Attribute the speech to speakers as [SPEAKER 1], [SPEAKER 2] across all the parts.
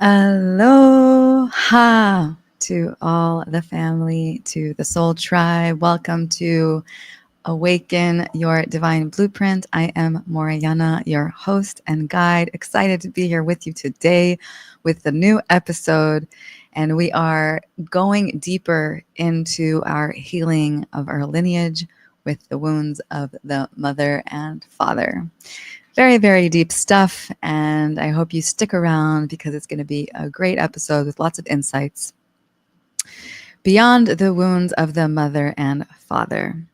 [SPEAKER 1] Aloha to all the family, to the Soul Tribe. Welcome to Awaken Your Divine Blueprint. I am Morayana, your host and guide. Excited to be here with you today with the new episode. And we are going deeper into our healing of our lineage with the wounds of the mother and father. Very, very deep stuff. And I hope you stick around because it's going to be a great episode with lots of insights beyond the wounds of the mother and father.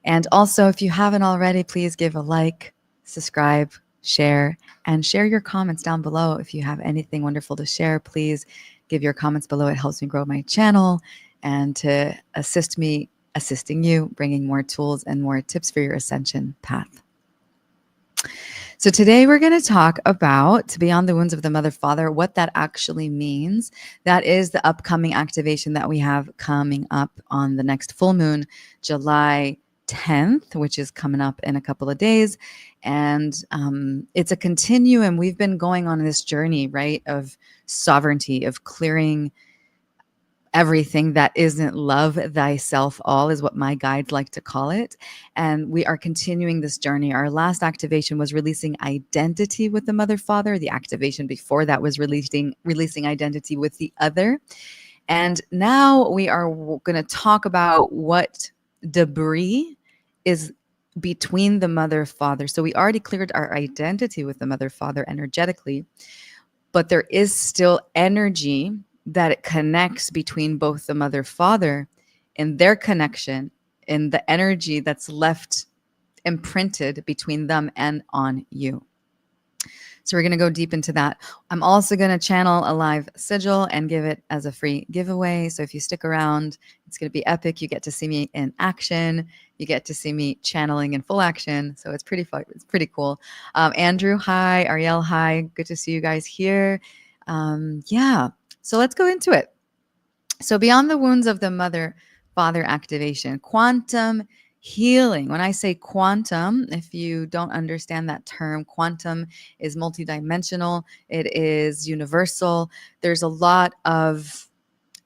[SPEAKER 1] And also, if you haven't already, please give a like, subscribe, share, and share your comments down below. If you have anything wonderful to share, please give your comments below. It helps me grow my channel and to assist me assisting you, bringing more tools and more tips for your ascension path. So today we're going to talk about Beyond the Wounds of the Mother Father, what that actually means. That is the upcoming activation that we have coming up on the next full moon, July 10th, which is coming up in a couple of days. And it's a continuum. We've been going on this journey, right, of sovereignty, of clearing everything that isn't love thyself all is what my guides like to call it. And we are continuing this journey. Our last activation was releasing identity with the mother father. The activation before that was releasing identity with the other. And now we are going to talk about what debris is between the mother father. So we already cleared our identity with the mother father energetically, but there is still energy that it connects between both the mother father and their connection and the energy that's left imprinted between them and on you. So we're going to go deep into that. I'm also going to channel a live sigil and give it as a free giveaway. So if you stick around, it's going to be epic. You get to see me in action. You get to see me channeling in full action. So it's pretty fun. It's pretty cool. Andrew, hi. Ariel, hi. Good to see you guys here. Yeah. So let's go into it. So beyond the wounds of the mother-father activation, quantum healing. When I say quantum, if you don't understand that term, quantum is multidimensional. It is universal. There's a lot of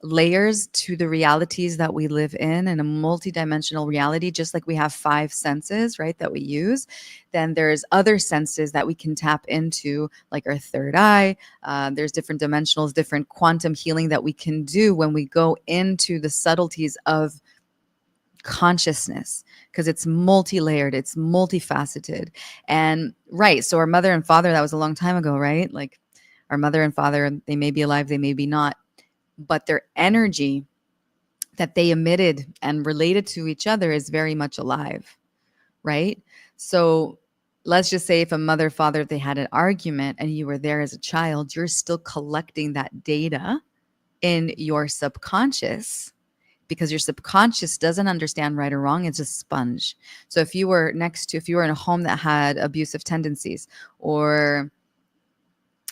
[SPEAKER 1] layers to the realities that we live in a multidimensional reality. Just like we have 5 senses, right, that we use, then there's other senses that we can tap into, like our third eye. There's different dimensionals, different quantum healing that we can do when we go into the subtleties of consciousness, because it's multi-layered, it's multifaceted. And right, so our mother and father, that was a long time ago, right? Like our mother and father, they may be alive, they may be not, but their energy that they emitted and related to each other is very much alive, right? So let's just say if a mother, father, they had an argument and you were there as a child, you're still collecting that data in your subconscious, because your subconscious doesn't understand right or wrong. It's a sponge. So if you were if you were in a home that had abusive tendencies, or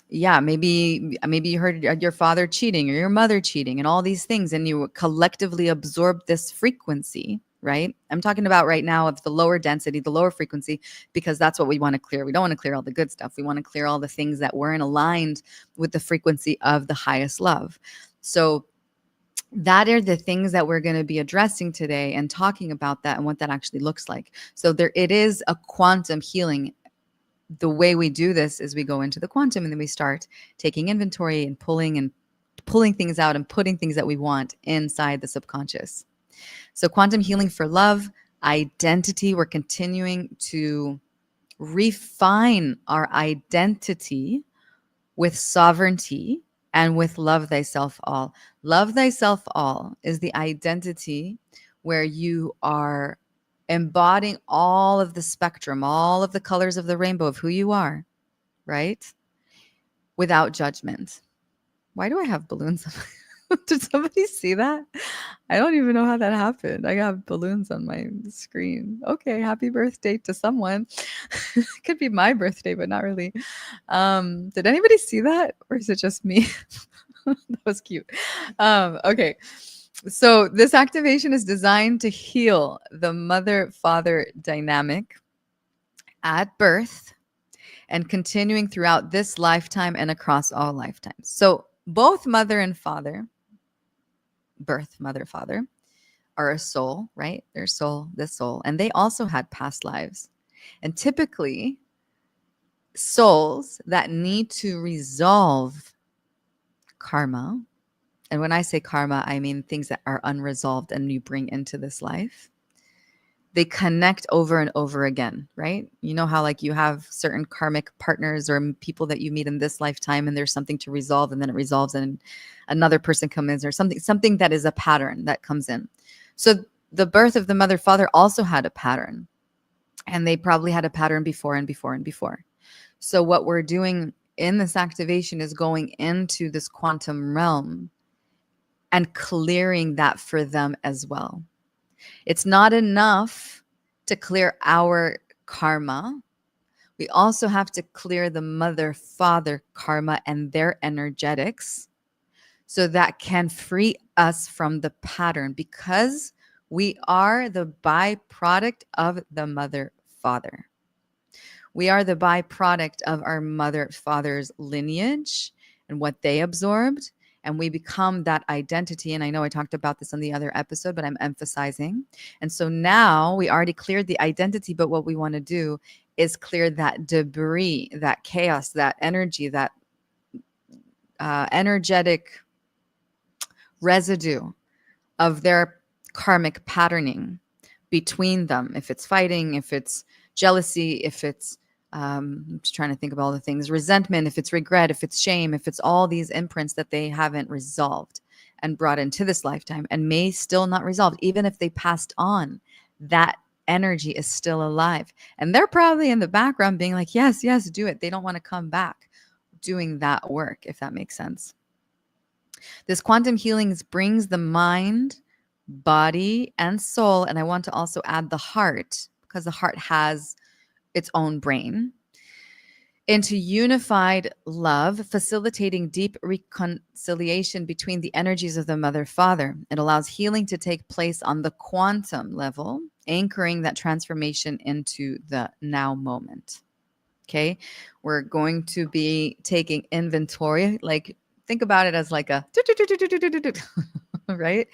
[SPEAKER 1] maybe you heard your father cheating or your mother cheating and all these things, and you collectively absorb this frequency, right? I'm talking about right now of the lower density, the lower frequency, because that's what we want to clear. We don't want to clear all the good stuff. We want to clear all the things that weren't aligned with the frequency of the highest love. So that are the things that we're going to be addressing today and talking about that and what that actually looks like. So it is a quantum healing. The way we do this is we go into the quantum and then we start taking inventory and pulling things out and putting things that we want inside the subconscious. So quantum healing for love, identity, we're continuing to refine our identity with sovereignty and with love thyself all. Love thyself all is the identity where you are embodying all of the spectrum, all of the colors of the rainbow of who you are, right? Without judgment. Why do I have balloons? Did somebody see that? I don't even know how that happened. I got balloons on my screen. Okay, happy birthday to someone. It could be my birthday, but not really. Did anybody see that? Or is it just me? That was cute. Okay. So this activation is designed to heal the mother-father dynamic at birth and continuing throughout this lifetime and across all lifetimes. So both mother and father, birth, mother, father, are a soul, right? Their soul, this soul. And they also had past lives. And typically, souls that need to resolve karma, and when I say karma, I mean things that are unresolved and you bring into this life, they connect over and over again, right? You know how like you have certain karmic partners or people that you meet in this lifetime and there's something to resolve and then it resolves and another person comes in or something that is a pattern that comes in. So the birth of the mother father also had a pattern, and they probably had a pattern before and before and before. So what we're doing in this activation is going into this quantum realm and clearing that for them as well. It's not enough to clear our karma. We also have to clear the mother father karma and their energetics so that can free us from the pattern, because we are the byproduct of the mother father. We are the byproduct of our mother father's lineage and what they absorbed, and we become that identity. And I know I talked about this on the other episode, but I'm emphasizing. And so now we already cleared the identity, but what we want to do is clear that debris, that chaos, that energy, that energetic residue of their karmic patterning between them. If it's fighting, if it's jealousy, if it's I'm just trying to think of all the things, resentment, if it's regret, if it's shame, if it's all these imprints that they haven't resolved and brought into this lifetime and may still not resolve, even if they passed on, that energy is still alive. And they're probably in the background being like, yes, yes, do it. They don't want to come back doing that work, if that makes sense. This quantum healing brings the mind, body, and soul. And I want to also add the heart, because the heart has its own brain, into unified love, facilitating deep reconciliation between the energies of the mother father. It allows healing to take place on the quantum level, anchoring that transformation into the now moment. Okay, we're going to be taking inventory. Like, think about it as like a right?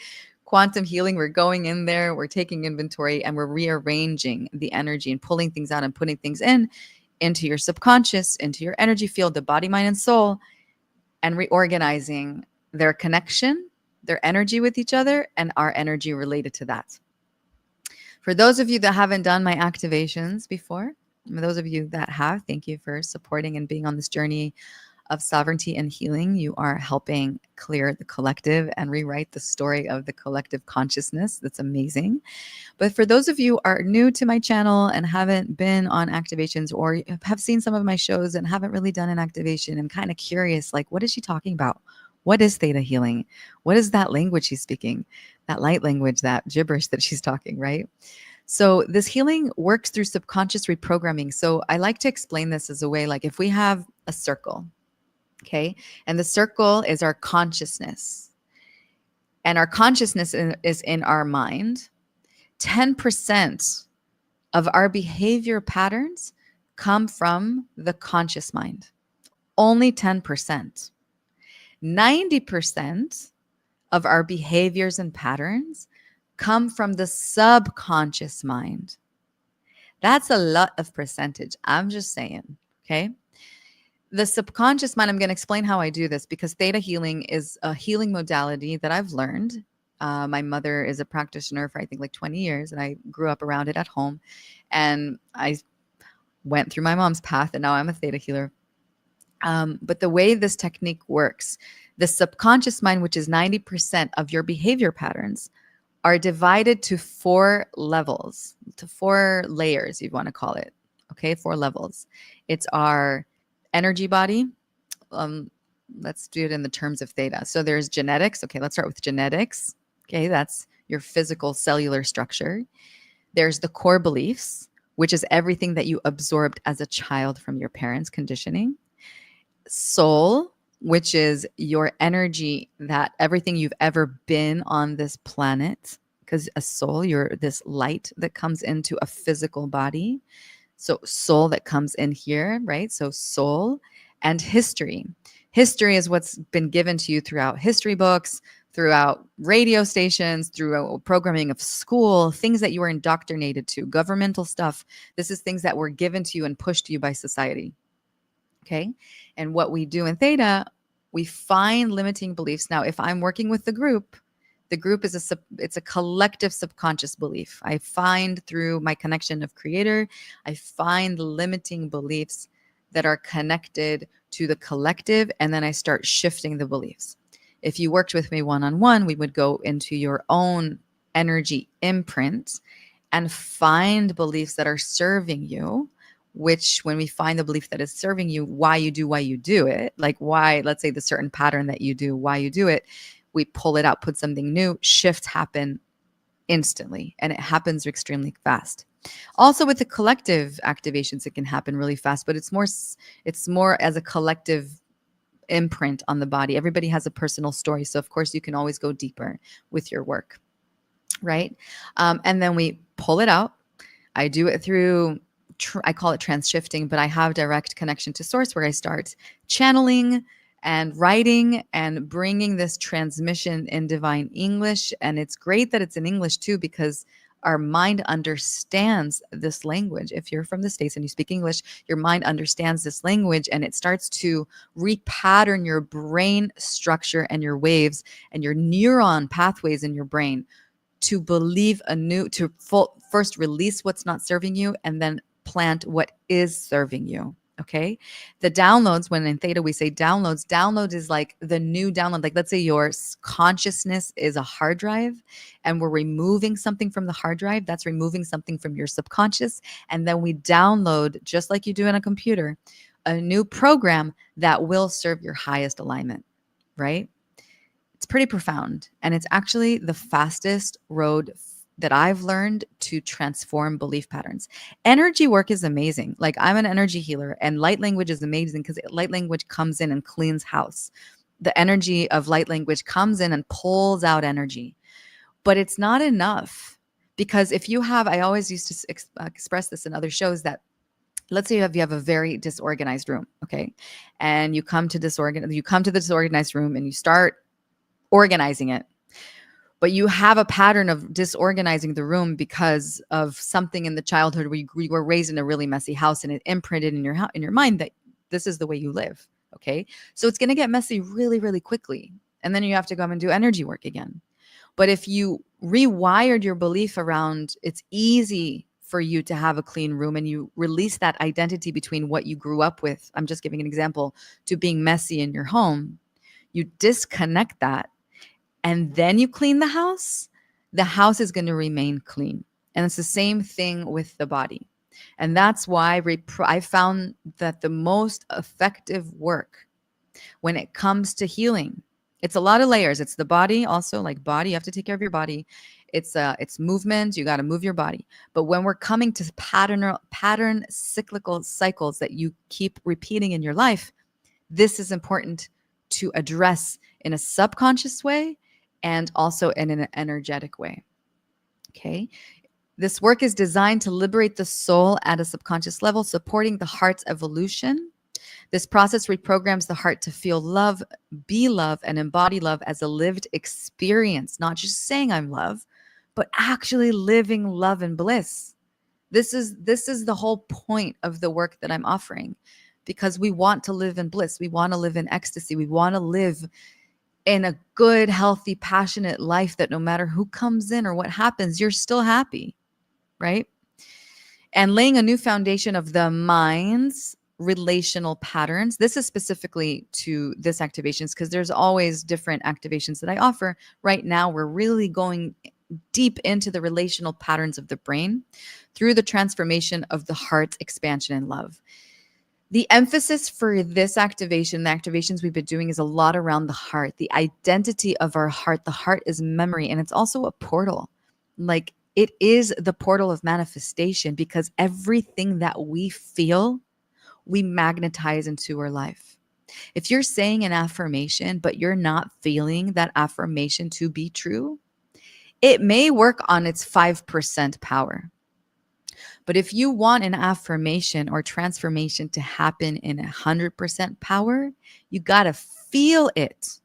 [SPEAKER 1] Quantum healing, we're going in there, we're taking inventory, and we're rearranging the energy and pulling things out and putting things into your subconscious, into your energy field, the body, mind, and soul, and reorganizing their connection, their energy with each other, and our energy related to that. For those of you that haven't done my activations before, and those of you that have, thank you for supporting and being on this journey of sovereignty and healing. You are helping clear the collective and rewrite the story of the collective consciousness. That's amazing. But for those of you who are new to my channel and haven't been on activations, or have seen some of my shows and haven't really done an activation and kind of curious, like, what is she talking about? What is theta healing? What is that language she's speaking? That light language, that gibberish that she's talking, right? So this healing works through subconscious reprogramming. So I like to explain this as a way, like if we have a circle, okay, and the circle is our consciousness, and our consciousness is in our mind. 10% of our behavior patterns come from the conscious mind. Only 10%. 90% of our behaviors and patterns come from the subconscious mind. That's a lot of percentage. I'm just saying, okay? The subconscious mind, I'm going to explain how I do this, because theta healing is a healing modality that I've learned. My mother is a practitioner for, I think, like 20 years, and I grew up around it at home. And I went through my mom's path, and now I'm a theta healer. But the way this technique works, the subconscious mind, which is 90% of your behavior patterns, are divided to 4 levels, to 4 layers, you want to call it. Okay, 4 levels. It's our energy body. Let's do it in the terms of theta. So there's genetics. Okay, let's start with genetics. Okay, that's your physical cellular structure. There's the core beliefs, which is everything that you absorbed as a child from your parents' conditioning. Soul, which is your energy, that everything you've ever been on this planet, because a soul, you're this light that comes into a physical body. So soul that comes in here, right? So soul and history. History is what's been given to you throughout history books, throughout radio stations, throughout programming of school, things that you were indoctrinated to, governmental stuff. This is things that were given to you and pushed to you by society. Okay. And what we do in theta, we find limiting beliefs. Now, if I'm working with the group is it's a collective subconscious belief. I find through my connection of creator, I find limiting beliefs that are connected to the collective, and then I start shifting the beliefs. If you worked with me one-on-one, we would go into your own energy imprint and find beliefs that are serving you, which when we find the belief that is serving you, why you do it, like why, let's say the certain pattern that you do, why you do it, we pull it out, put something new, shifts happen instantly, and it happens extremely fast. Also with the collective activations, it can happen really fast, but it's more as a collective imprint on the body. Everybody has a personal story. So of course you can always go deeper with your work, right? And then we pull it out. I do it through, I call it transshifting, but I have direct connection to source where I start channeling and writing and bringing this transmission in divine English. And it's great that it's in English too, because our mind understands this language. If you're from the States and you speak English, your mind understands this language, and it starts to repattern your brain structure and your waves and your neuron pathways in your brain to believe first release what's not serving you, and then plant what is serving you. Okay. The downloads, when in theta we say download is like the new download. Like let's say your consciousness is a hard drive and we're removing something from the hard drive. That's removing something from your subconscious. And then we download, just like you do in a computer, a new program that will serve your highest alignment, right? It's pretty profound. And it's actually the fastest road that I've learned to transform belief patterns. Energy work is amazing. Like I'm an energy healer, and light language is amazing because light language comes in and cleans house. The energy of light language comes in and pulls out energy, but it's not enough, because if you have, I always used to express this in other shows, that let's say you have a very disorganized room. Okay. And you come to the disorganized room and you start organizing it, but you have a pattern of disorganizing the room because of something in the childhood where you were raised in a really messy house, and it imprinted in your mind that this is the way you live. Okay. So it's going to get messy really, really quickly. And then you have to come and do energy work again. But if you rewired your belief around it's easy for you to have a clean room, and you release that identity between what you grew up with, I'm just giving an example, to being messy in your home, you disconnect that, and then you clean the house is going to remain clean. And it's the same thing with the body. And that's why I found that the most effective work when it comes to healing, it's a lot of layers. It's the body also, like body, you have to take care of your body. It's movement, you got to move your body. But when we're coming to pattern cyclical cycles that you keep repeating in your life, this is important to address in a subconscious way and also in an energetic way. Okay. This work is designed to liberate the soul at a subconscious level, supporting the heart's evolution. This process reprograms the heart to feel love, be love, and embody love as a lived experience, not just saying I'm love, but actually living love and bliss. This is the whole point of the work that I'm offering, because we want to live in bliss. We want to live in ecstasy. We want to live in a good, healthy, passionate life that no matter who comes in or what happens, you're still happy, right? And laying a new foundation of the mind's relational patterns. This is specifically to this activations, because there's always different activations that I offer. Right now, we're really going deep into the relational patterns of the brain through the transformation of the heart's expansion and love. The emphasis for this activation, the activations we've been doing, is a lot around the heart, the identity of our heart. The heart is memory, and it's also a portal. Like it is the portal of manifestation, because everything that we feel, we magnetize into our life. If you're saying an affirmation, but you're not feeling that affirmation to be true, it may work on its 5% power. But if you want an affirmation or transformation to happen in 100% power, you got to feel it.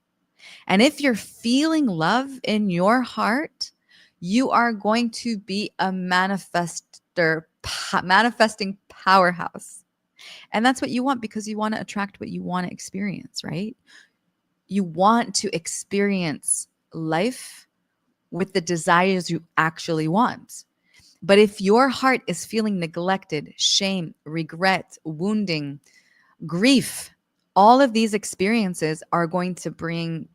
[SPEAKER 1] And if you're feeling love in your heart, you are going to be a manifesting powerhouse. And that's what you want, because you want to attract what you want to experience, right? You want to experience life with the desires you actually want. But if your heart is feeling neglected, shame, regret, wounding, grief, all of these experiences are going to bring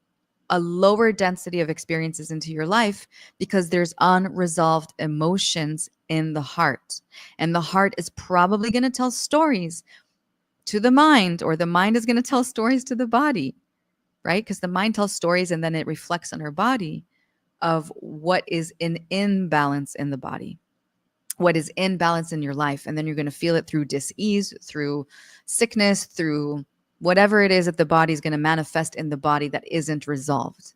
[SPEAKER 1] a lower density of experiences into your life, because there's unresolved emotions in the heart. And the heart is probably going to tell stories to the mind, or the mind is going to tell stories to the body, right? Because the mind tells stories and then it reflects on our body of what is in imbalance in the body, what is in balance in your life. And then you're going to feel it through dis-ease, through sickness, through whatever it is that the body is going to manifest in the body that isn't resolved,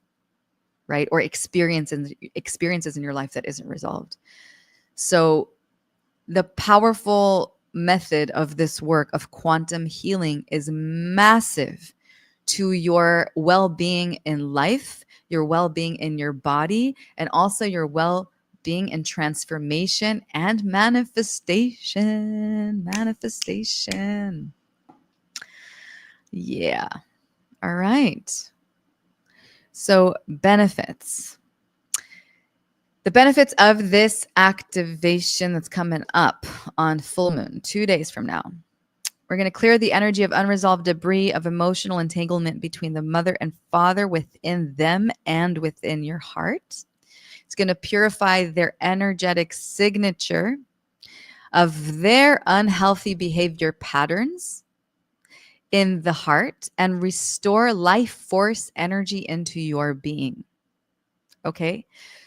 [SPEAKER 1] right? Or experiences in your life that isn't resolved. So the powerful method of this work of quantum healing is massive to your well-being in life, your well-being in your body, and also your well-being and transformation and manifestation. Yeah. All right. So benefits. The benefits of this activation that's coming up on full moon, 2 days from now. We're going to clear the energy of unresolved debris of emotional entanglement between the mother and father within them and within your heart. It's going to purify their energetic signature of their unhealthy behavior patterns in the heart and restore life force energy into your being. Okay?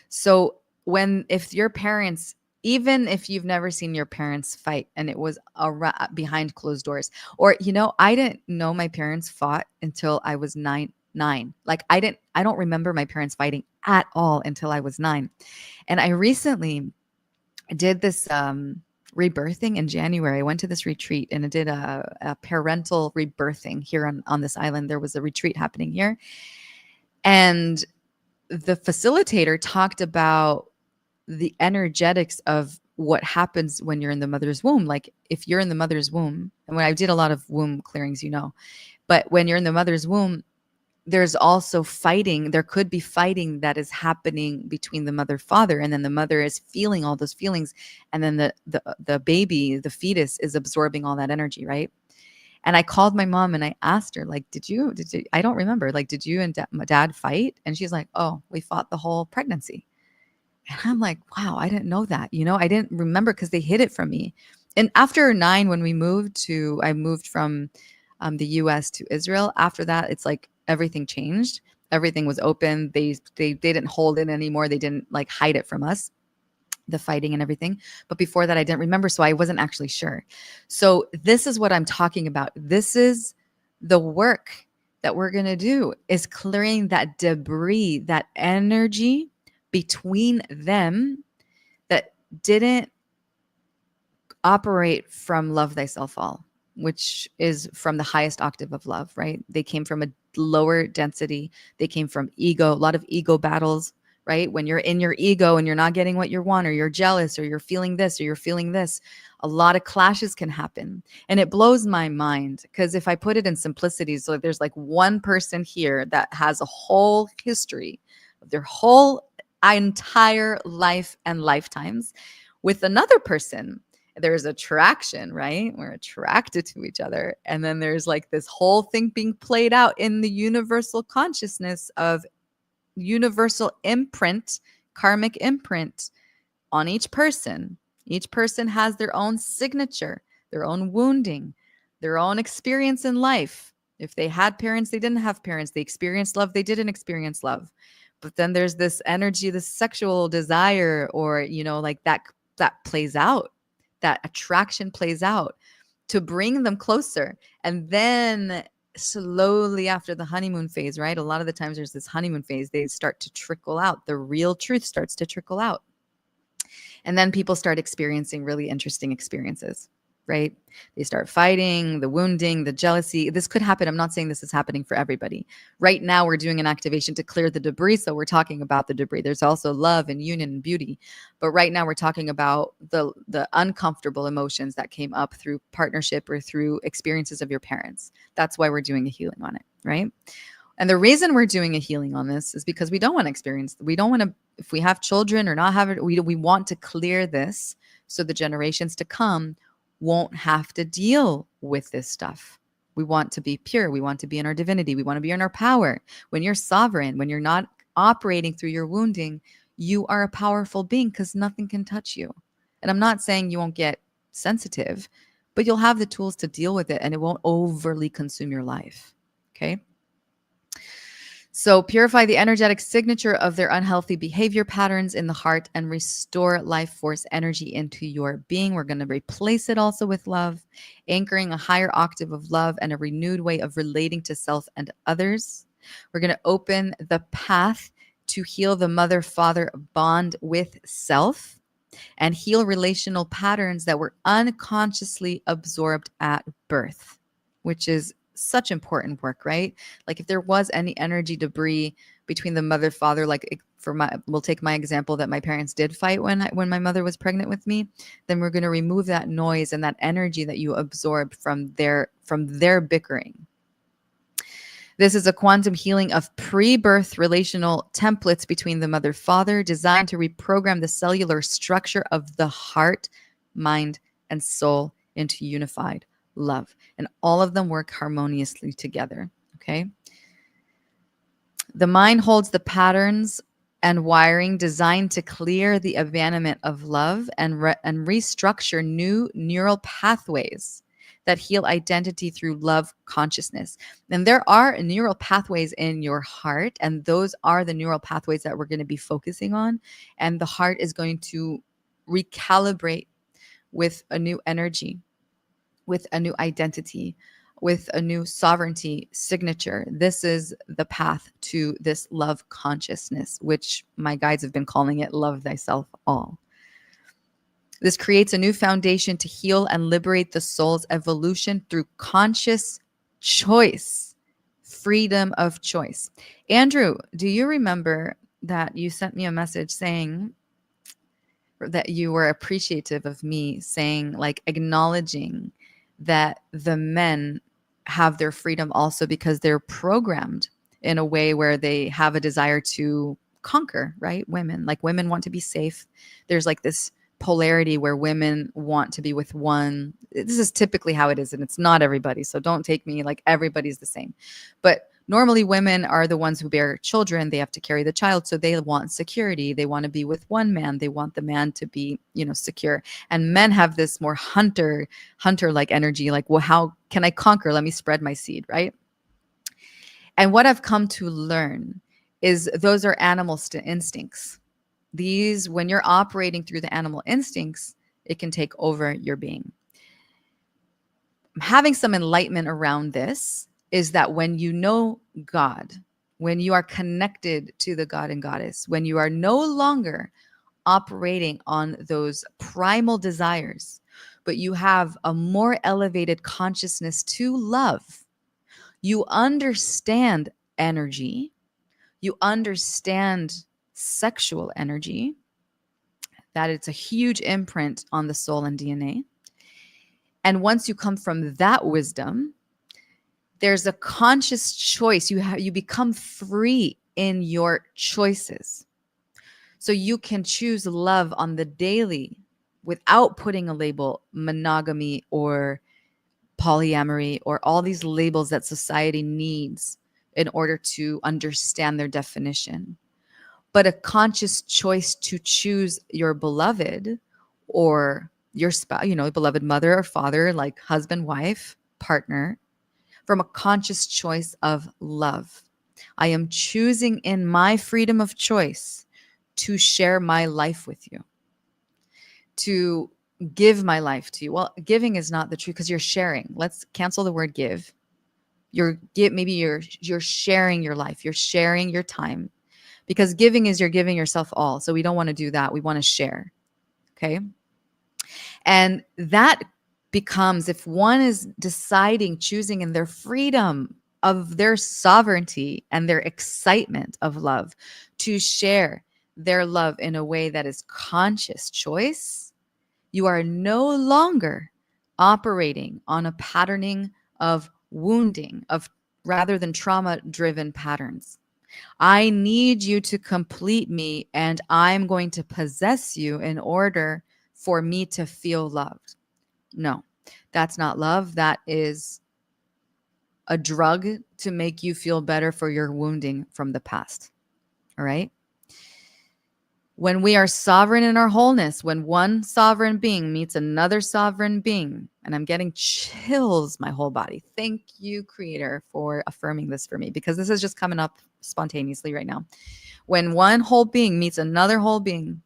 [SPEAKER 1] So if your parents, even if you've never seen your parents fight and it was behind closed doors, or, I didn't know my parents fought until I was nine. Like I don't remember my parents fighting at all until I was 9. And I recently did this rebirthing in January. I went to this retreat and I did a parental rebirthing here on this island. There was a retreat happening here. And the facilitator talked about the energetics of what happens when you're in the mother's womb. Like if you're in the mother's womb, and when I did a lot of womb clearings, but when you're in the mother's womb, there's also fighting. There could be fighting that is happening between the mother, father, and then the mother is feeling all those feelings. And then the baby, the fetus is absorbing all that energy. Right. And I called my mom and I asked her, like, did you, I don't remember, like, did you and dad fight? And she's like, oh, we fought the whole pregnancy. And I'm like, wow, I didn't know that. I didn't remember because they hid it from me. And after 9, when I moved from the US to Israel. After that, it's like everything changed. Everything was open. They didn't hold it anymore. They didn't like hide it from us, the fighting and everything. But before that, I didn't remember. So I wasn't actually sure. So this is what I'm talking about. This is the work that we're going to do, is clearing that debris, that energy between them that didn't operate from love thyself all, which is from the highest octave of love, right? They came from a lower density. They came from ego, a lot of ego battles, right? When you're in your ego and you're not getting what you want, or you're jealous, or you're feeling this, or you're feeling this, a lot of clashes can happen. And it blows my mind, because if I put it in simplicity, so there's like one person here that has a whole history of their whole entire life and lifetimes with another person. There's attraction, right? We're attracted to each other. And then there's like this whole thing being played out in the universal consciousness of universal imprint, karmic imprint on each person. Each person has their own signature, their own wounding, their own experience in life. If they had parents, they didn't have parents. They experienced love, they didn't experience love. But then there's this energy, this sexual desire, or, like that plays out. That attraction plays out to bring them closer. And then slowly after the honeymoon phase, right? A lot of the times there's this honeymoon phase, they start to trickle out. The real truth starts to trickle out. And then people start experiencing really interesting experiences, right? They start fighting, the wounding, the jealousy. This could happen. I'm not saying this is happening for everybody. Right now, we're doing an activation to clear the debris. So we're talking about the debris. There's also love and union and beauty. But right now, we're talking about the uncomfortable emotions that came up through partnership or through experiences of your parents. That's why we're doing a healing on it, right? And the reason we're doing a healing on this is because we don't want to experience, we don't want to, if we have children or not have it, we want to clear this so the generations to come won't have to deal with this stuff. We want to be pure. We want to be in our divinity. We want to be in our power. When you're sovereign, when you're not operating through your wounding, you are a powerful being because nothing can touch you. And I'm not saying you won't get sensitive, but you'll have the tools to deal with it and it won't overly consume your life. Okay. So purify the energetic signature of their unhealthy behavior patterns in the heart and restore life force energy into your being. We're going to replace it also with love, anchoring a higher octave of love and a renewed way of relating to self and others. We're going to open the path to heal the mother-father bond with self and heal relational patterns that were unconsciously absorbed at birth, which is such important work, right? Like if there was any energy debris between the mother father, like we'll take my example that my parents did fight when my mother was pregnant with me, then we're going to remove that noise and that energy that you absorbed from their bickering. This is a quantum healing of pre-birth relational templates between the mother-father designed to reprogram the cellular structure of the heart, mind, and soul into unified love. And all of them work harmoniously together, okay? The mind holds the patterns and wiring designed to clear the abandonment of love and restructure new neural pathways that heal identity through love consciousness. And there are neural pathways in your heart, and those are the neural pathways that we're going to be focusing on. And the heart is going to recalibrate with a new energy, with a new identity, with a new sovereignty signature. This is the path to this love consciousness, which my guides have been calling it love thyself all. This creates a new foundation to heal and liberate the soul's evolution through conscious choice, freedom of choice. Andrew, do you remember that you sent me a message saying that you were appreciative of me saying, like, acknowledging that the men have their freedom also because they're programmed in a way where they have a desire to conquer, right? Women want to be safe. There's like this polarity where women want to be with one. This is typically how it is, and it's not everybody. So don't take me like everybody's the same. But normally women are the ones who bear children. They have to carry the child. So they want security. They want to be with one man. They want the man to be, secure. And men have this more hunter-like energy. Like, well, how can I conquer? Let me spread my seed, right? And what I've come to learn is those are animal instincts. These, when you're operating through the animal instincts, it can take over your being. Having some enlightenment around this is that when you know God, when you are connected to the God and Goddess, when you are no longer operating on those primal desires, but you have a more elevated consciousness to love, you understand energy, you understand sexual energy, that it's a huge imprint on the soul and DNA. And once you come from that wisdom, there's a conscious choice. You become free in your choices. So you can choose love on the daily without putting a label, monogamy or polyamory or all these labels that society needs in order to understand their definition. But a conscious choice to choose your beloved or your spouse, beloved mother or father, like husband, wife, partner, from a conscious choice of love. I am choosing in my freedom of choice to share my life with you, to give my life to you. Well, giving is not the truth because you're sharing. Let's cancel the word give. You're sharing your life. You're sharing your time, because giving is you're giving yourself all. So we don't want to do that. We want to share. Okay. And that becomes, if one is deciding, choosing in their freedom of their sovereignty and their excitement of love to share their love in a way that is conscious choice, you are no longer operating on a patterning of wounding, of rather than trauma-driven patterns. I need you to complete me, and I'm going to possess you in order for me to feel loved. No, that's not love. That is a drug to make you feel better for your wounding from the past. All right. When we are sovereign in our wholeness, when one sovereign being meets another sovereign being, and I'm getting chills my whole body. Thank you, Creator, for affirming this for me, because this is just coming up spontaneously right now. When one whole being meets another whole being,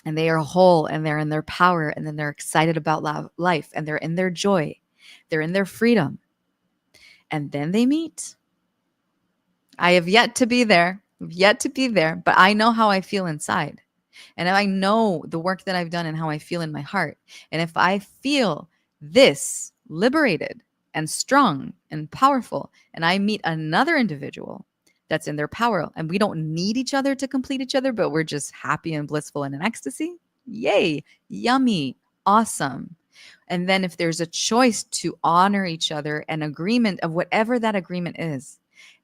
[SPEAKER 1] and they are whole and they're in their power, and then they're excited about life, and they're in their joy, they're in their freedom, and then they meet. I have yet to be there, but I know how I feel inside. And I know the work that I've done and how I feel in my heart. And if I feel this liberated and strong and powerful, and I meet another individual that's in their power, and we don't need each other to complete each other, but we're just happy and blissful and in ecstasy, yay, yummy, awesome. And then if there's a choice to honor each other, an agreement of whatever that agreement is,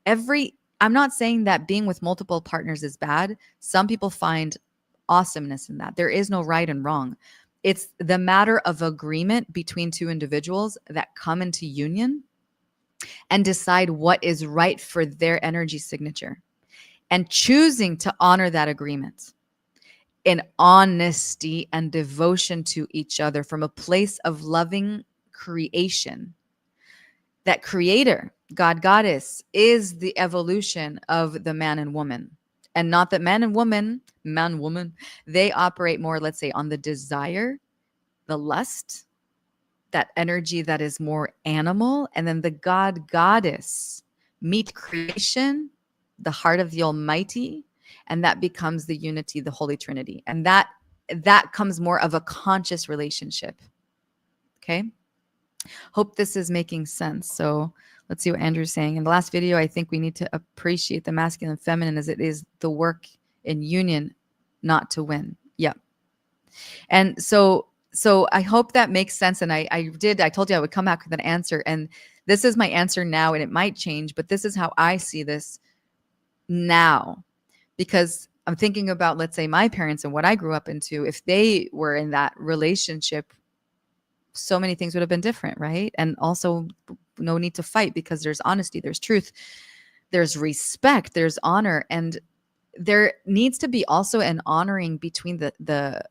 [SPEAKER 1] I'm not saying that being with multiple partners is bad. Some people find awesomeness in that. There is no right and wrong. It's the matter of agreement between two individuals that come into union and decide what is right for their energy signature, and choosing to honor that agreement in honesty and devotion to each other from a place of loving creation. That creator, God, goddess, is the evolution of the man and woman. And not that man, woman, they operate more, let's say, on the desire, the lust, that energy that is more animal. And then the God, goddess meet creation, the heart of the Almighty, and that becomes the unity, the Holy Trinity. And that comes more of a conscious relationship. Okay. Hope this is making sense. So let's see what Andrew's saying. In the last video, I think we need to appreciate the masculine and feminine as it is the work in union, not to win. Yep. And so I hope that makes sense. And I told you I would come back with an answer. And this is my answer now, and it might change, but this is how I see this now. Because I'm thinking about, let's say, my parents and what I grew up into. If they were in that relationship, so many things would have been different, right? And also no need to fight, because there's honesty, there's truth, there's respect, there's honor. And there needs to be also an honoring between the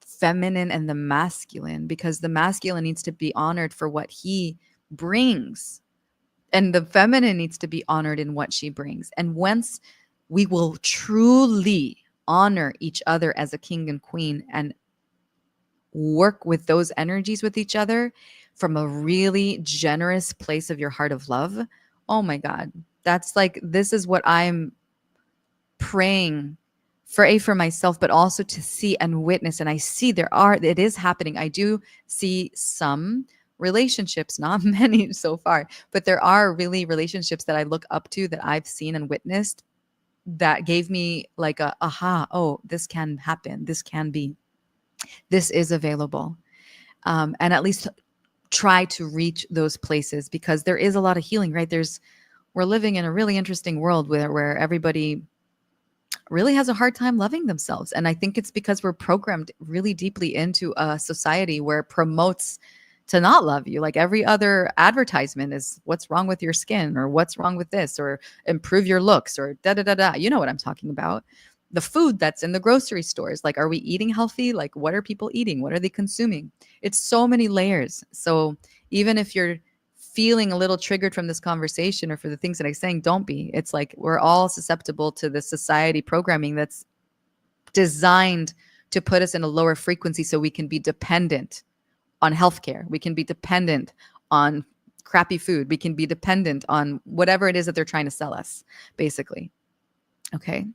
[SPEAKER 1] feminine and the masculine, because the masculine needs to be honored for what he brings, and the feminine needs to be honored in what she brings. And once we will truly honor each other as a king and queen, and work with those energies with each other from a really generous place of your heart of love, oh my God, that's like, this is what I'm praying for myself, but also to see and witness. And I see it is happening. I do see some relationships, not many so far, but there are really relationships that I look up to, that I've seen and witnessed, that gave me like a aha, oh, this can happen, this can be, this is available. And at least try to reach those places, because there is a lot of healing, right? We're living in a really interesting world where everybody really has a hard time loving themselves. And I think it's because we're programmed really deeply into a society where it promotes to not love you. Like every other advertisement is what's wrong with your skin, or what's wrong with this, or improve your looks, or da da da da. You know what I'm talking about. The food that's in the grocery stores, like, are we eating healthy? Like, what are people eating? What are they consuming? It's so many layers. So even if you're feeling a little triggered from this conversation or for the things that I'm saying, don't be. It's like we're all susceptible to the society programming that's designed to put us in a lower frequency so we can be dependent on healthcare. We can be dependent on crappy food. We can be dependent on whatever it is that they're trying to sell us, basically. Okay.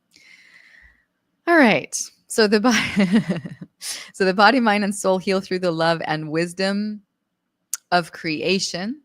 [SPEAKER 1] All right. So the so the body, mind, and soul heal through the love and wisdom of creation.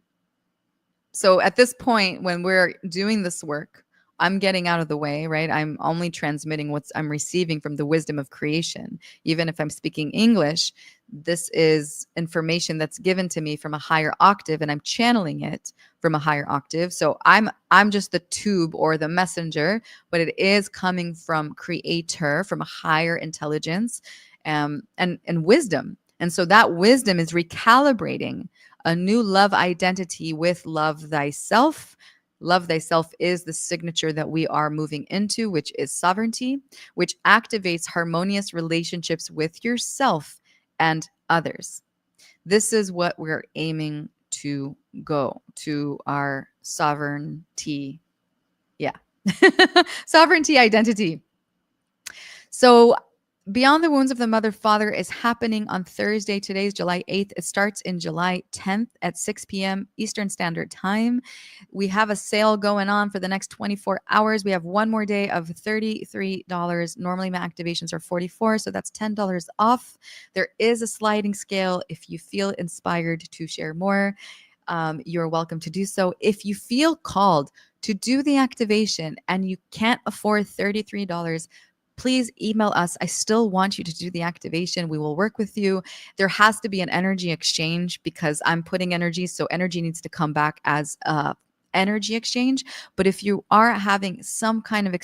[SPEAKER 1] So at this point, when we're doing this work, I'm getting out of the way, right? I'm only transmitting what I'm receiving from the wisdom of creation. Even if I'm speaking English, this is information that's given to me from a higher octave, and I'm channeling it from a higher octave. So I'm just the tube or the messenger, but it is coming from creator, from a higher intelligence, and wisdom. And so that wisdom is recalibrating a new love identity with love thyself. Love thyself is the signature that we are moving into, which is sovereignty, which activates harmonious relationships with yourself and others. This is what we're aiming to go to, our sovereignty. Yeah. Sovereignty identity. So Beyond the Wounds of the Mother Father is happening on Thursday. Today is July 8th. It starts in July 10th at 6 p.m. Eastern Standard Time. We have a sale going on for the next 24 hours. We have one more day of $33. Normally my activations are $44, so that's $10 off. There is a sliding scale. If you feel inspired to share more, you're welcome to do so. If you feel called to do the activation and you can't afford $33, please email us. I still want you to do the activation. We will work with you. There has to be an energy exchange because I'm putting energy, so energy needs to come back as a energy exchange. But if you are having some kind of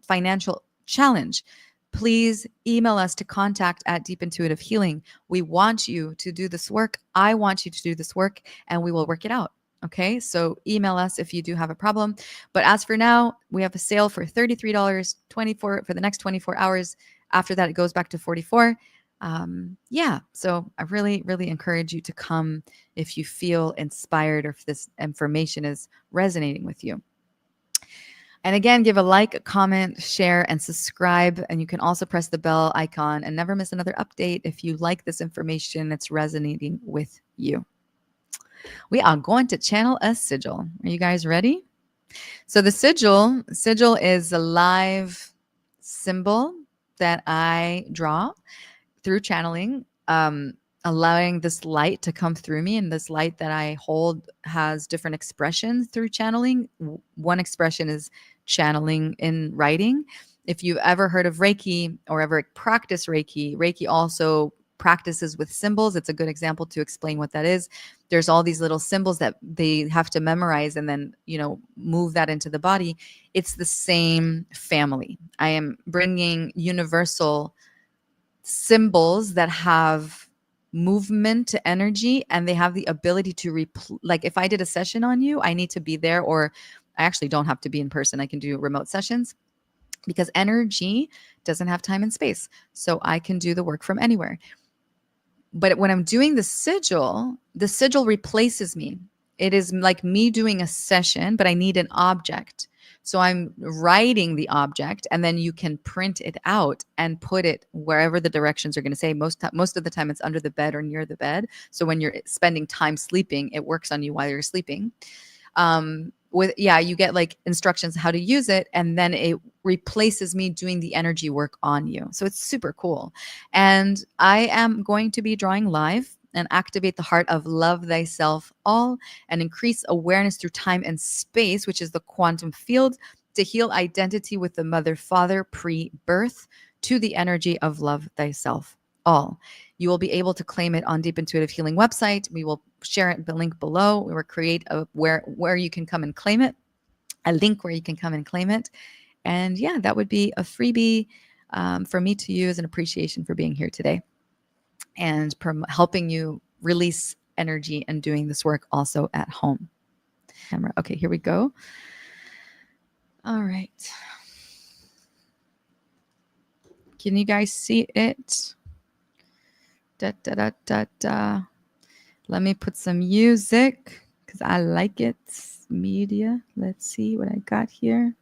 [SPEAKER 1] financial challenge, please email us to contact at Deep Intuitive Healing. We want you to do this work. I want you to do this work, and we will work it out. Okay, so email us if you do have a problem. But as for now, we have a sale for $33, 24 for the next 24 hours. After that, it goes back to 44. Yeah, so I really, really encourage you to come if you feel inspired or if this information is resonating with you. And again, give a like, a comment, share, and subscribe. And you can also press the bell icon and never miss another update if you like this information that's resonating with you. We are going to channel a sigil. Are you guys ready? So the sigil is a live symbol that I draw through channeling, allowing this light to come through me. And this light that I hold has different expressions through channeling. One expression is channeling in writing. If you've ever heard of Reiki or ever practiced Reiki, Reiki also practices with symbols. It's a good example to explain what that is. There's all these little symbols that they have to memorize and then, move that into the body. It's the same family. I am bringing universal symbols that have movement to energy, and they have the ability to like if I did a session on you, I need to be there, or I actually don't have to be in person. I can do remote sessions because energy doesn't have time and space. So I can do the work from anywhere. But when I'm doing the sigil replaces me. It is like me doing a session, but I need an object. So I'm writing the object, and then you can print it out and put it wherever the directions are going to say. Most of the time it's under the bed or near the bed. So when you're spending time sleeping, it works on you while you're sleeping. You get like instructions how to use it, and then it replaces me doing the energy work on you. So it's super cool. And I am going to be drawing live and activate the heart of love thyself all and increase awareness through time and space, which is the quantum field, to heal identity with the mother father pre-birth to the energy of love thyself all. You will be able to claim it on Deep Intuitive Healing website. We will share it, the link below. We will create where you can come and claim it, a link where you can come and claim it. And yeah, that would be a freebie for me to use, an appreciation for being here today and helping you release energy and doing this work also at home. Okay, here we go. All right. Can you guys see it? Da, da, da, da, da. Let me put some music because I like it. Media. Let's see what I got here.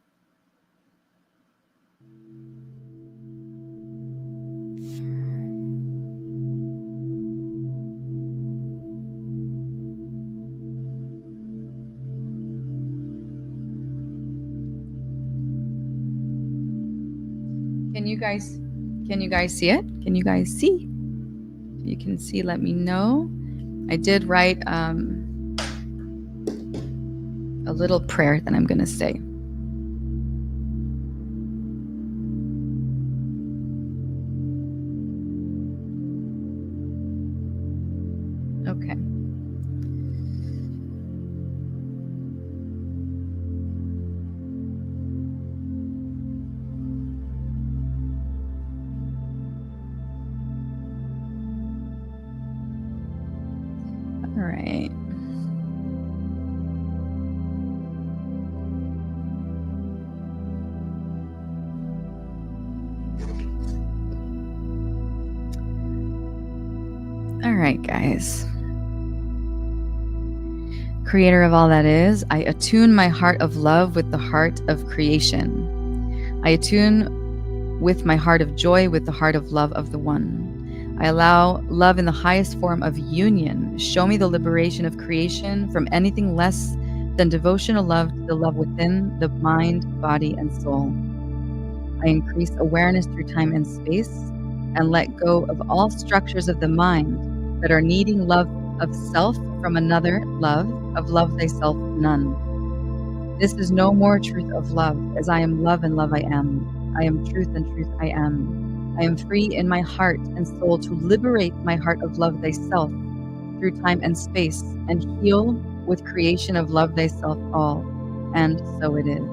[SPEAKER 1] Can you guys Can you guys see it? Can you guys see? If you can see, let me know. I did write a little prayer that I'm going to say. Okay. All right. All right, guys. Creator of all that is, I attune my heart of love with the heart of creation. I attune with my heart of joy with the heart of love of the One. I allow love in the highest form of union. Show me the liberation of creation from anything less than devotional love to the love within the mind, body, and soul. I increase awareness through time and space and let go of all structures of the mind that are needing love of self from another love, of love thyself none. This is no more truth of love, as I am love and love I am. I am truth and truth I am. I am free in my heart and soul to liberate my heart of love thyself through time and space and heal with creation of love thyself all. And so it is.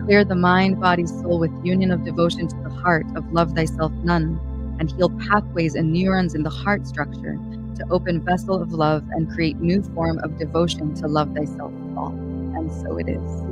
[SPEAKER 1] Clear the mind, body, soul with union of devotion to the heart of love thyself none, and heal pathways and neurons in the heart structure to open vessel of love and create new form of devotion to love thyself all. And so it is.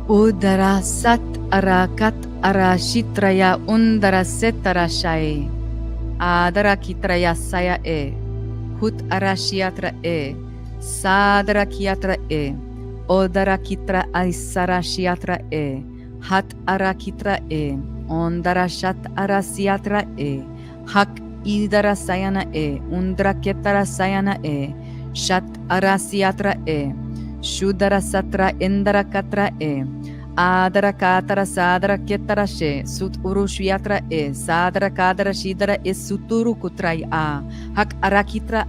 [SPEAKER 1] Udara sat arakat arashitraya undara setara shai. Adara kitraya saya hut arashiatra sadara kiatra odara kitra aisara shiatra hat arakitra ondara shat arasiatra hak idara sayana undra ketara sayana shat arasiatra Shudara satra indara katra adara katara sadara ketara she sut urushyatra sadara kadara shidara suturu kutrai hak arakitra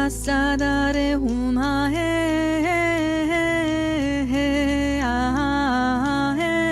[SPEAKER 1] Sadare huma he ah he.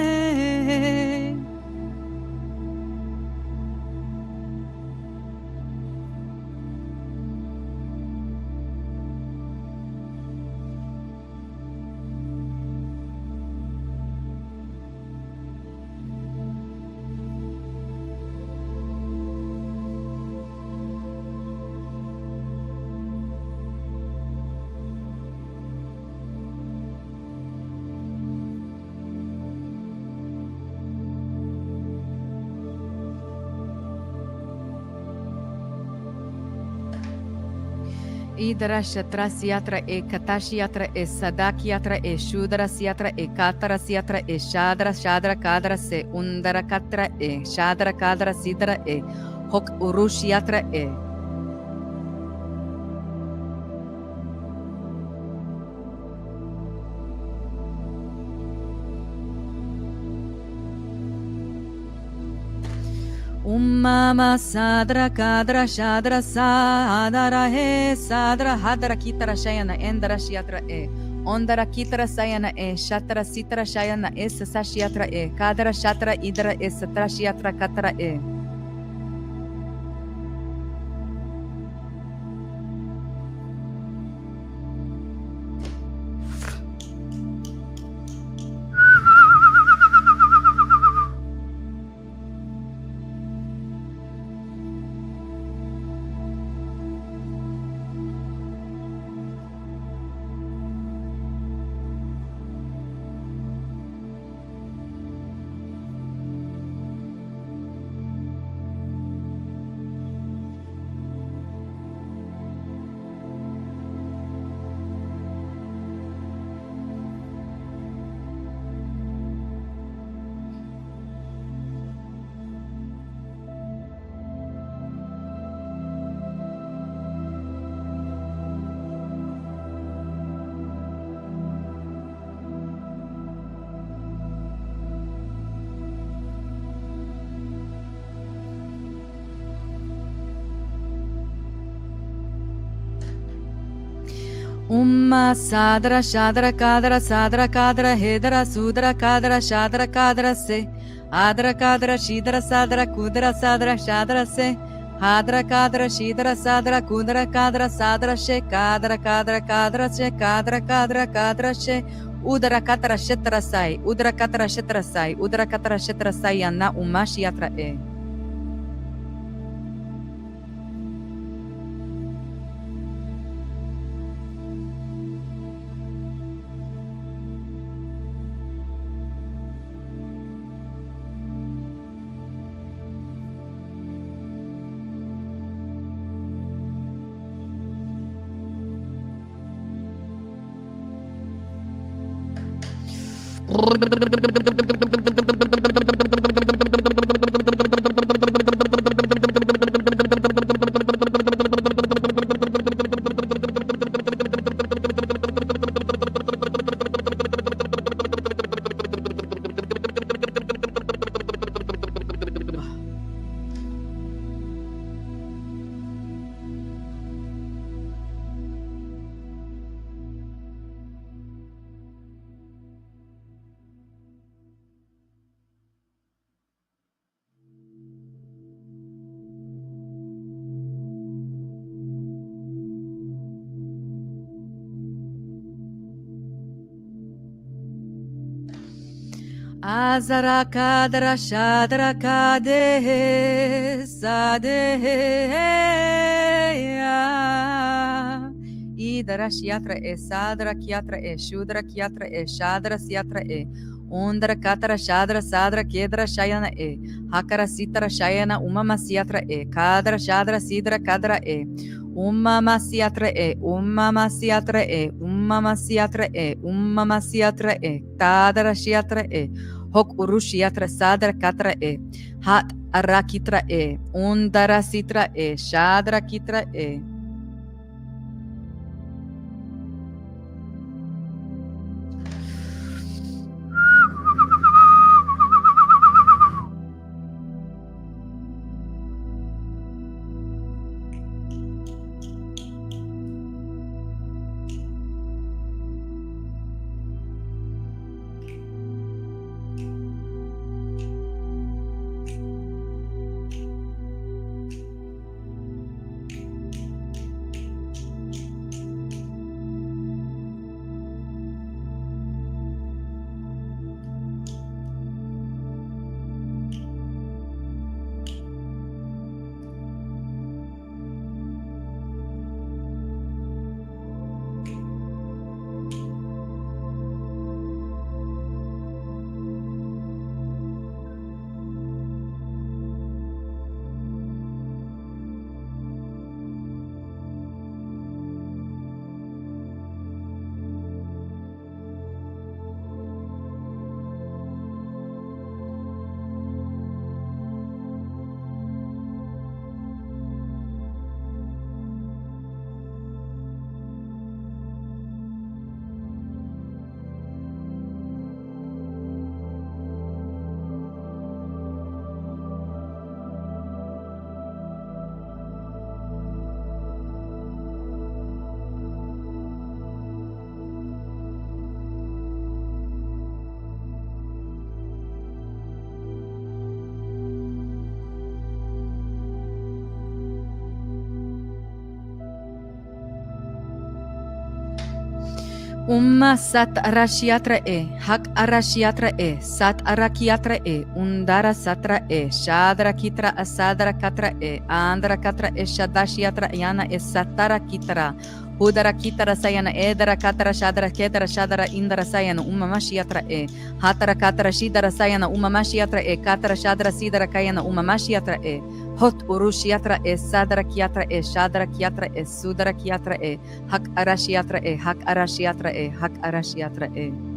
[SPEAKER 1] Idara Shatra Siatra e Katashiatra e Sadakiatra e Shudra Siatra e Katara Siatra e Shadra Shadra Kadra se Undara Katra e Shadra Kadra Sidra e Hok Urushiatra e Mama Sadra Kadra Shadra Sadara He Sadra Hadra Kitara Shayana Endara Shiatra E Ondara Kitara Sayana E Shatra Sitra Shayana E Sasashiatra E Kadra Shatra Idra E Satra Shiatra Katara E Sadra Shadra Kadra Sadra Kadra Hedra Sudra Kadra Shadra Kadra Se Adra Kadra Shidra Sadra Kudra Sadra Shadra Se Hadra Kadra Shidra Sadra Kudra Kadra Sadra She Kadra Kadra Kadra She Kadra Kadra Kadra She Udra Katra Shetra Sai Udra Katra Shetra Sai Udra Katra Shetra Sai Anna Umashi Yatra E Azara Kadra Shadra Kade Sadeya Idara Shiatra E Sadra Kiatra E Shudra Kiatra E Shadra Siatra E Undra Katara Shadra Sadra Kedra Shayana E Hakara Sitra Shayana Umama Siatra E Kadra Shadra Sidra Kadra E Umama Siatra E Umama Siatra E Umama Siatra E Umama Siatra E Tadra Shiatra E Hok Urushiatra Sadra Katra E Hat Arakitra E Undara Sitra E Shadra Kitra E Umma sat arashiatra e, hak arashiatra e, sat arakiatra e, undara satra e, shadra kitra asadra katra e, andra katra e shadashiatra yana e satara kitra, hudara kitra sayana edara katra shadra kedara shadra indara sayana umma mashiatra e, hatara katra shidara sayana umma mashiatra e, katra shadra sidara kayana umma mashiatra e, hot urushiatra e, sadra kiatra e, shadra kiatra e, sudara kiatra e, hak arashiatra e, hak arashiatra e, hak arashiatra e.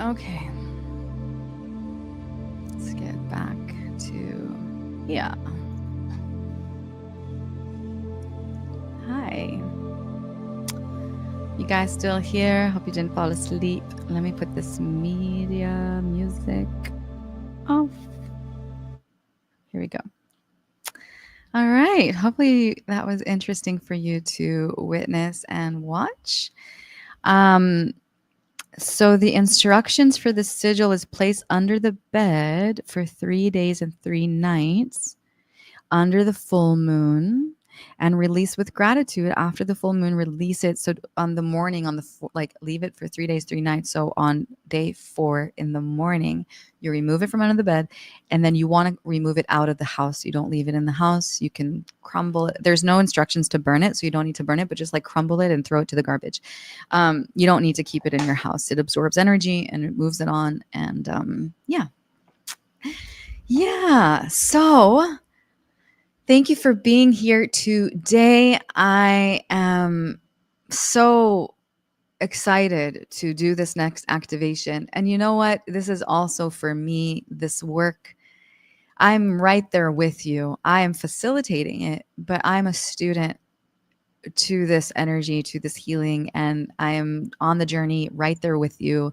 [SPEAKER 1] Okay. Let's get back to, yeah. Hi. You guys still here? Hope you didn't fall asleep. Let me put this media music off. Here we go. All right. Hopefully that was interesting for you to witness and watch. So the instructions for the sigil is placed under the bed for 3 days and 3 nights under the full moon, and release with gratitude after the full moon. Release it. So on the morning, on the like, leave it for 3 days, 3 nights. So on day 4 in the morning, you remove it from under the bed, and then you want to remove it out of the house. You don't leave it in the house. You can crumble it. There's no instructions to burn it, so you don't need to burn it, but just like crumble it and throw it to the garbage. You don't need to keep it in your house. It absorbs energy and it moves it on. And yeah. So thank you for being here today. I am so excited to do this next activation. And you know what? This is also for me, this work. I'm right there with you. I am facilitating it, but I'm a student to this energy, to this healing, and I am on the journey right there with you.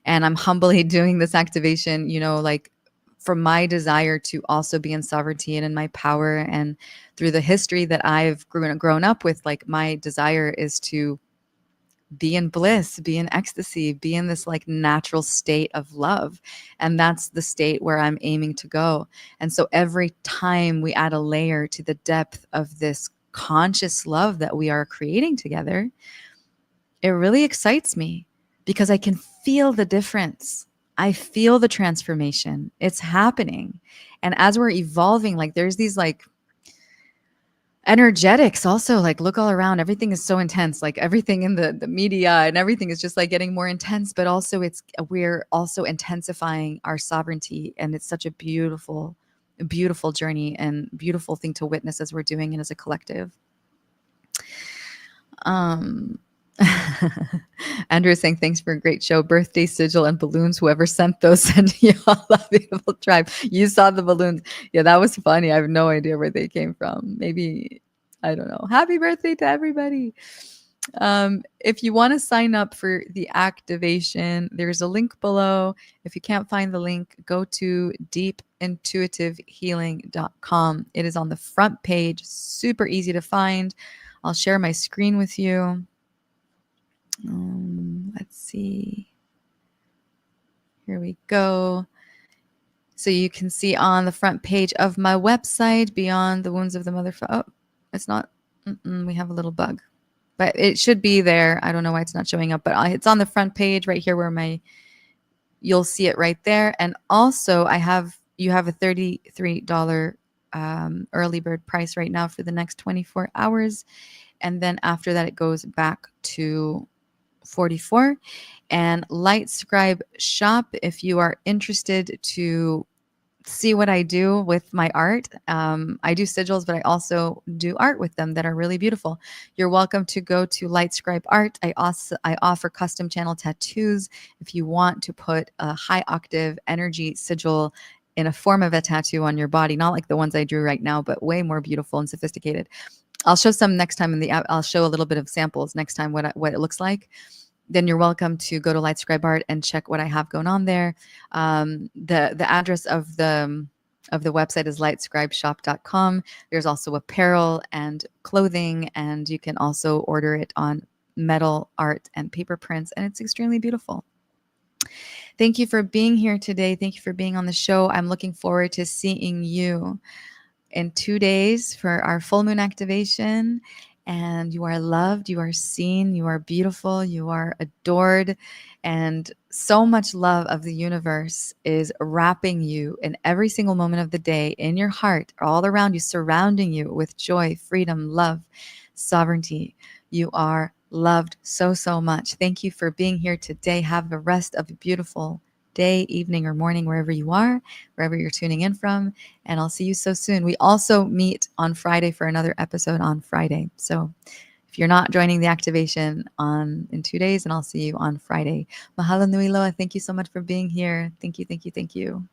[SPEAKER 1] And I'm humbly doing this activation, like, from my desire to also be in sovereignty and in my power. And through the history that I've grown up with, like, my desire is to be in bliss, be in ecstasy, be in this like natural state of love. And that's the state where I'm aiming to go. And so every time we add a layer to the depth of this conscious love that we are creating together, it really excites me because I can feel the difference. I feel the transformation. It's happening. And as we're evolving, like, there's these like energetics also, like, look all around. Everything is so intense. Like, everything in the media and everything is just like getting more intense, but also we're also intensifying our sovereignty. And it's such a beautiful journey and beautiful thing to witness as we're doing it as a collective. Andrew is saying, thanks for a great show. Birthday sigil and balloons. Whoever sent those, send you all a beautiful tribe. You saw the balloons. Yeah, that was funny. I have no idea where they came from. Maybe, I don't know. Happy birthday to everybody. If you want to sign up for the activation, there's a link below. If you can't find the link, go to deepintuitivehealing.com. It is on the front page, super easy to find. I'll share my screen with you. Let's see. Here we go. So you can see on the front page of my website, Beyond the Wounds of the Mother. Oh, it's not. We have a little bug, but it should be there. I don't know why it's not showing up, but it's on the front page right here where you'll see it right there. And also you have a $33 early bird price right now for the next 24 hours. And then after that, it goes back to $44. And Light Scribe shop, if you are interested to see what I do with my art. I do sigils, but I also do art with them that are really beautiful. You're welcome to go to Light Scribe Art. I offer custom channel tattoos. If you want to put a high octave energy sigil in a form of a tattoo on your body, not like the ones I drew right now, but way more beautiful and sophisticated. I'll show some next time in the app. I'll show a little bit of samples next time what it looks like. Then you're welcome to go to Light Scribe Art and check what I have going on there. The address of the website is lightscribeshop.com. There's also apparel and clothing, and you can also order it on metal art and paper prints, and it's extremely beautiful. Thank you for being here today. Thank you for being on the show. I'm looking forward to seeing you in 2 days for our full moon activation. And you are loved, you are seen, you are beautiful, you are adored. And so much love of the universe is wrapping you in every single moment of the day, in your heart, all around you, surrounding you with joy, freedom, love, sovereignty. You are loved so, so much. Thank you for being here today. Have the rest of a beautiful day, evening, or morning, wherever you are, wherever you're tuning in from. And I'll see you so soon. We also meet on Friday for another episode on Friday. So If you're not joining the activation on in 2 days, and I'll see you on Friday. Mahalo nui loa. Thank you so much for being here. Thank you, thank you, thank you.